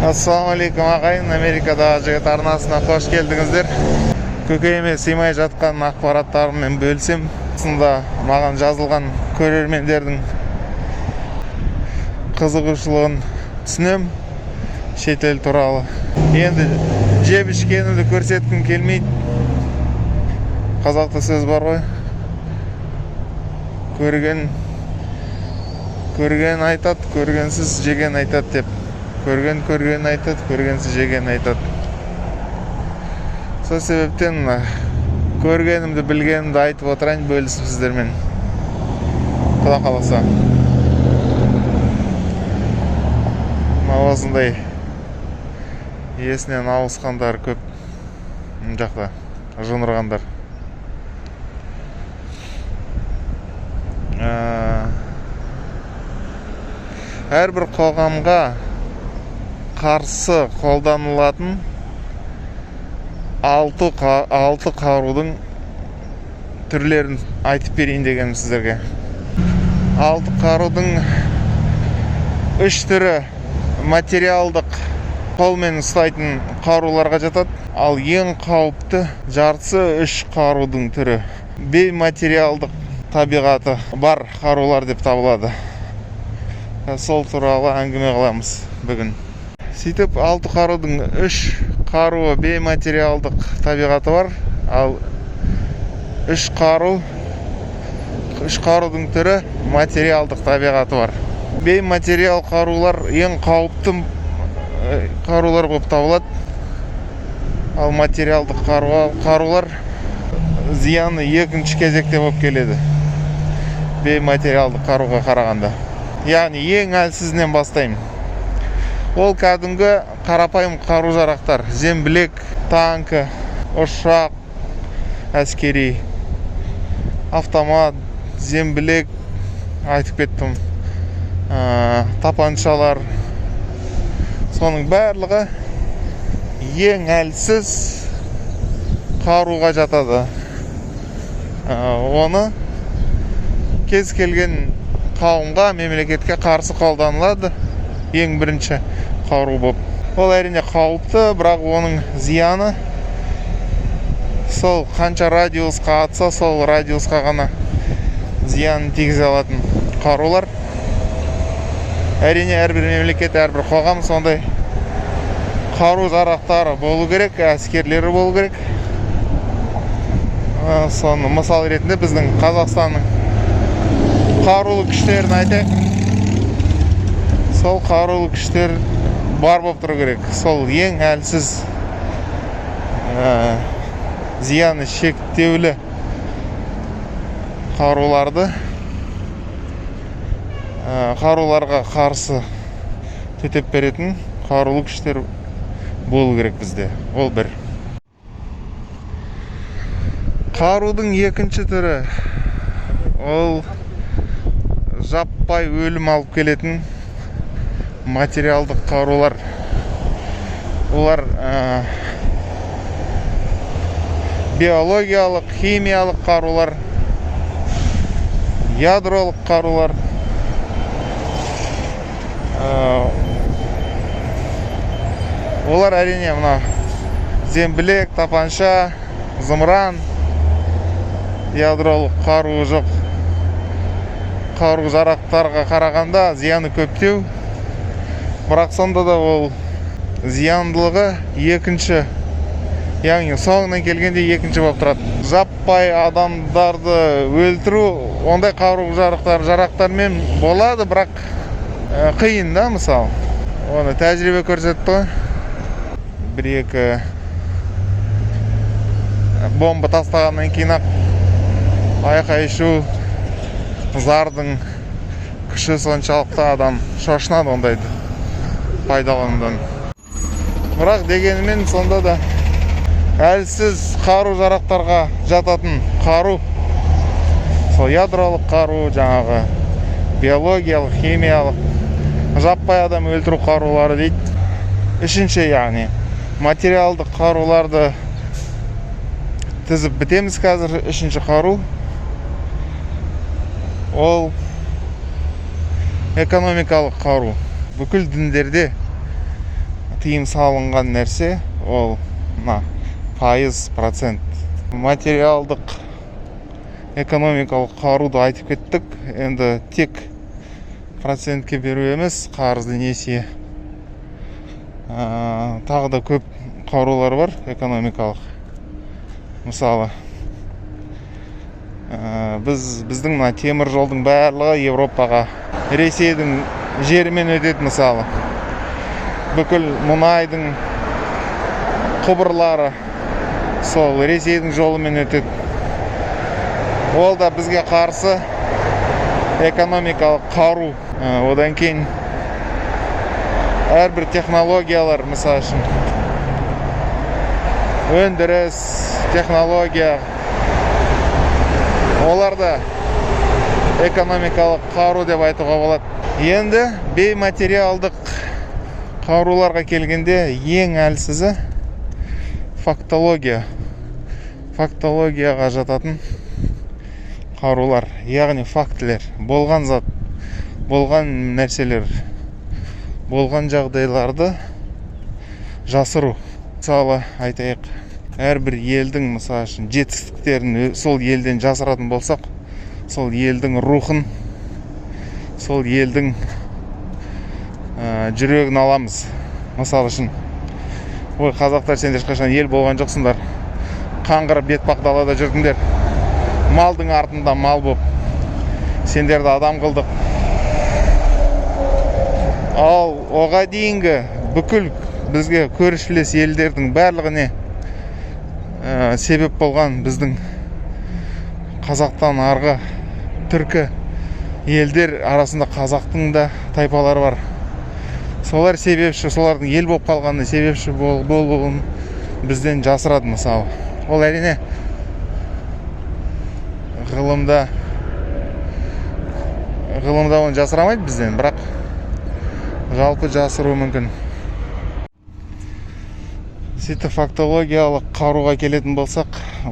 Ассалаумалейкум ағайын, Америкадағы жігіт арнасына қош келдіңіздер. Көкейіме сыймай жатқан ақпараттарыммен бөлсем, сонда маған жазылған көрермендердің қызығушылығын түсінем шетел туралы. Енді жеп ішкенімді көрсеткім келмейді. Қазақта сөз бар ғой. Көрген айтады, көргенсіз жеген айтады деп. Көрген айтады, көргенсіз жеген айтады. Сол себептен көргенімді, білгенімді айтып отырайын, бөлісіп сіздермен. Құда қаласа. Осындай есінен ауысқандар көп. Жақта жынырғандар. Әрбір қоғамға қарсы қолданылатын 6 қарудың түрлерін айтып берейін дегенім сіздерге. 6 қарудың 3 түрі материалдық қолмен ұстайтын қаруларға жатады, ал ең қауіпті жартысы 3 қарудың түрі бейматериалдық табиғаты бар қарулар деп табылады. Сол туралы әңгіме қыламыз бүгін. Сөйтіп 6 қарудың 3 қаруы бейматериалдық табиғаты бар, ал 3 қарудың түрі материалдық табиғаты бар. Бейматериал қарулар ең қауіпті қарулар болып табылады, ал материалдық қарулар зияны екінші кезекте болып келеді бейматериалдық қаруға қарағанда. Яғни ең әлсізінен бастаймын. Ол кәдімгі қарапайым қару-жарақтар. Зембілек, танкі, ұшақ, әскери, автомат, зембілек, айтып кеттім, тапаншалар. Соның барлығы ең әлсіз қаруға жатады. Оны кез келген қауымға, мемлекетке қарсы қолданылады. Ең бірінші қару болып. Ол әрине қауіпті, бірақ оның зияны сол қанша радиусқа атса, сол радиусқа ғана зиянын тигізе алатын қарулар. Әрине әрбір мемлекет, әрбір қоғам сондай қару-жарақтары болу керек, әскерлері болу керек. Соны мысал ретінде біздің Қазақстанның қарулы күштерін айтайық. Сол қарулы күштер бар болып тұру керек. Сол ең әлсіз, зияны шектеулі қаруларға қарсы төтеп беретін қарулы күштер болу керек бізде. Ол бір. Қарудың екінші түрі ол жаппай өлім алып келетін материалдық қарулар. Олар биологиялық, химиялық қарулар, ядролық қарулар. Олар әрине мына зембілек, тапанша, зымыран, ядролық қаруы жоқ қару-жарақтарға қарағанда зияны көптеу. Бірақ сонда да ол зияндылығы екінші, яғни соңынан келгенде екінші болып тұрады. Жаппай адамдарды өлтіру ондай қару-жарақтармен болады, бірақ қиын да, мысалы. Оны тәжірибе көрсетті ғой. 1-2 бомба тастағаннан кейін айқай-шу, зардың күші соншалықты адам шошынады ондайды пайдаланудан. Бірақ дегенмен сонда да әлсіз қару-жарақтарға жататын қару, сол ядролық қару, жаңағы биологиялық, химиялық, жаппай адам өлтіру қарулары дейді. Үшінші, яғни материалдық қаруларды тізіп бітеміз қазір. Үшінші қару ол экономикалық қару. Бүкіл діндерде тыйым салынған нәрсе ол мына пайыз процент. Материалдық экономикалық қаруды айтып кеттік. Енді тек процентке беру емес, қарызды несие. Тағы да көп қарулар бар экономикалық. Мысалы, біздің мына темір жолдың барлығы Европаға, Ресейдің жерімен өтеді мысалы. Бүкіл мұнайдың құбырлары сол Ресейдің жолымен өтеді. Ол да бізге қарсы экономикалық қару. Одан кейін әрбір технологиялар, мысалы үшін өндіріс, технология, олар да экономикалық қару деп айтуға болады. Енді бейматериалдық қаруларға келгенде ең әлсізі фактология. Фактологияға жататын қарулар, яғни фактілер, болған зат, болған нәрселер, болған жағдайларды жасыру. Мысалы айтайық, әрбір елдің мысалы үшін жетістіктерін сол елден жасыратын болсақ, сол елдің рухын, сол елдің жүрегін аламыз. Мысалы үшін, ой, қазақтар, сендер ешқашан ел болған жоқсыңдар, қаңғырып бетпақ далада жүрдіңдер, малдың артында мал боп, сендерді адам қылдық. Ал оға дейінгі бүкіл бізге көршілес елдердің барлығыне себеп болған біздің қазақтан арғы түркі елдер арасында қазақтың да тайпалары бар. Солар себепші, солардың ел болып қалғанына себепші болуын бізден жасырады мысалы. Ол әрине ғылымда оны жасырамайды бізден, бірақ жалпы жасыру мүмкін. Сөйтіп фактологиялық қаруға келетін болсақ,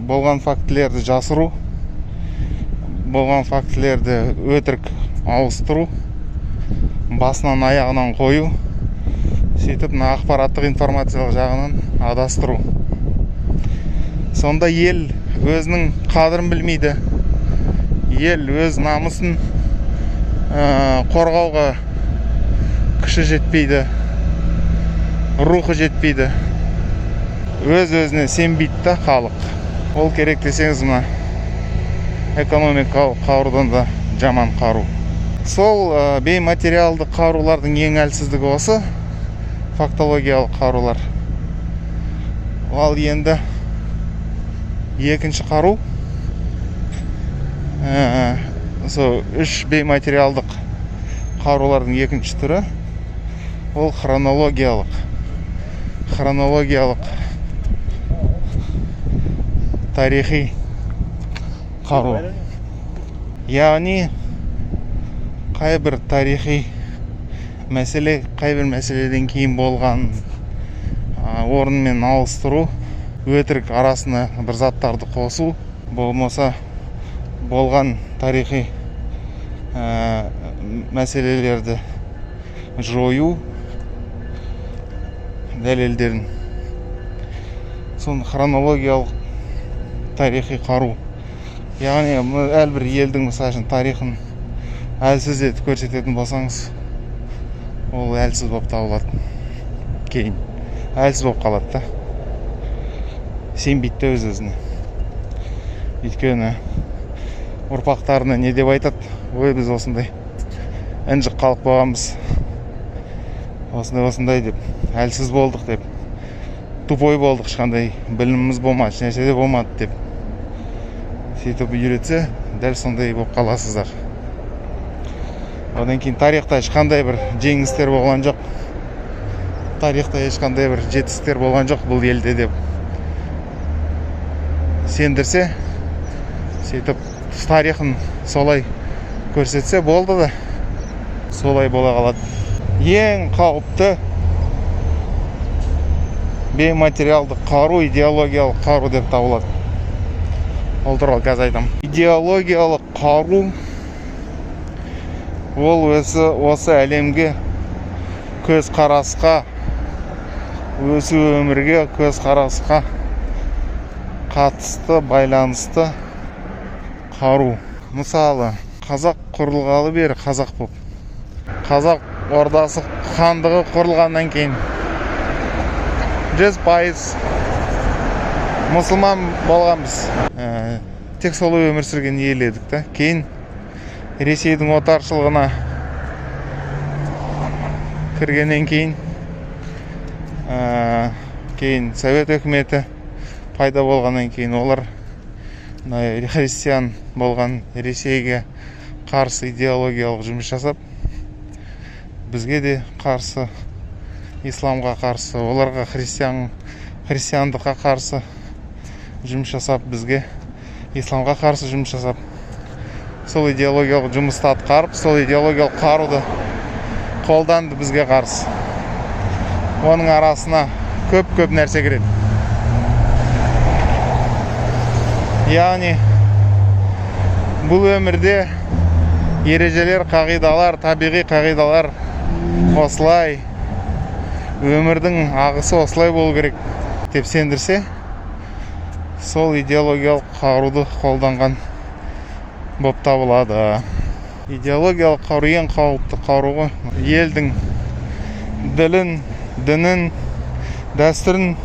болған фактілерді жасыру, болған фактілерді өтірік ауыстыру, басынан аяғынан қою, сөйтіп ақпараттық информациялық жағынан адастыру. Сонда ел өзінің қадірін білмейді, ел өз намысын қорғауға күші жетпейді, рухы жетпейді, өз-өзіне сенбейді да халық. Ол керек десеңіз, мына экономикалық қарудан да жаман қару. Сол бейматериалдық қарулардың ең әлсіздігі осы фактологиялық қарулар. Ал енді екінші қару, үш бейматериалдық қарулардың екінші түрі, ол хронологиялық тарихи қару. Яғни қай бір тарихи мәселе, қай бір мәселеден кейін болған орынмен алыстыру, өтірік арасына бір заттарды қосу, болмаса болған тарихи мәселелерді жою дәлелдерін. Соны хронологиялық тарихи қару. Яғни әрбір елдің мысалы үшін тарихын әлсіз етіп көрсететін болсаңыз, ол әлсіз болып табылады. Кейін әлсіз болып қалады да. Сенбейді өз-өзіне. Өйткені ұрпақтарына не деп айтады? Ой, біз осындай інжік халық болғанбыз, осындай деп, әлсіз болдық деп, тупой болдық, ешқандай біліміміз болмады, нәрсе де болмады деп. Сөйтіп үйретсе, дәл сондай болып қаласыздар. Одан кейін тарихта ешқандай бір жеңістер болған жоқ, тарихта ешқандай бір жетістіктер болған жоқ бұл елде деп сендірсе, сөйтіп тарихын солай көрсетсе болды да, солай бола қалады. Ең қауіпті бейматериалдық қару идеологиялық қару деп табылады. Ол туралы қазір айтам. Идеологиялық қару ол осы әлемге көз қарасқа өсу өмірге көзқарасқа қатысты байланысты қару. Мысалы, қазақ құрылғалы бері қазақ боп. Қазақ ордасы хандығы құрылғаннан кейін 100% мұсылман болғанбыз. Тек солай өмір сүрген ел едік та. Кейін Ресейдің отаршылығына кіргеннен кейін Совет өкіметі пайда болғаннан кейін олар христиан болған Ресейге қарсы идеологиялық жұмыс жасап, бізге де қарсы, исламға қарсы, оларға христиандыққа қарсы жұмыс жасап, бізге исламға қарсы жұмыс жасап, сол идеологиялық жұмысты атқарып, сол идеологиялық қаруды қолданды бізге қарсы. Оның арасына көп нәрсе кіреді. Яғни бұл өмірде ережелер, қағидалар, табиғи қағидалар осылай, өмірдің ағысы осылай болу керек деп сендірсе, сол идеологиялық қаруды қолданған болып табылады. Идеологиялық қару ең қауіпті қаруы елдің ділін, дінін, дәстүрін,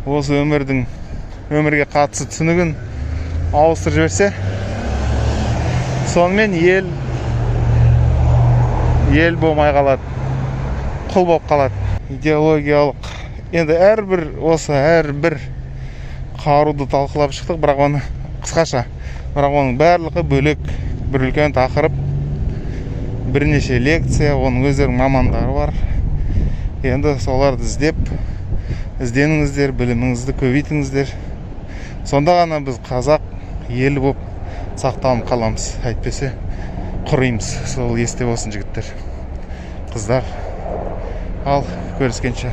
осы өмірге қатысы түсінігін ауыстырып жіберсе, сонымен ел болмай қалады, құл болып қалады. Идеологиялық, енді әрбір қаруды талқылап шықтық, бірақ оны қысқаша, бірақ оның барлығы бөлек, бір үлкен тақырып, бірнеше лекция, оның өздерінің мамандары бар. Енді соларды ізденіңіздер, біліміңізді көбейтіңіздер. Сонда ғана біз қазақ елі болып сақталып қаламыз. Әйтпесе құраймыз. Сол есте болсын жігіттер, қыздар. Ал көріскенше.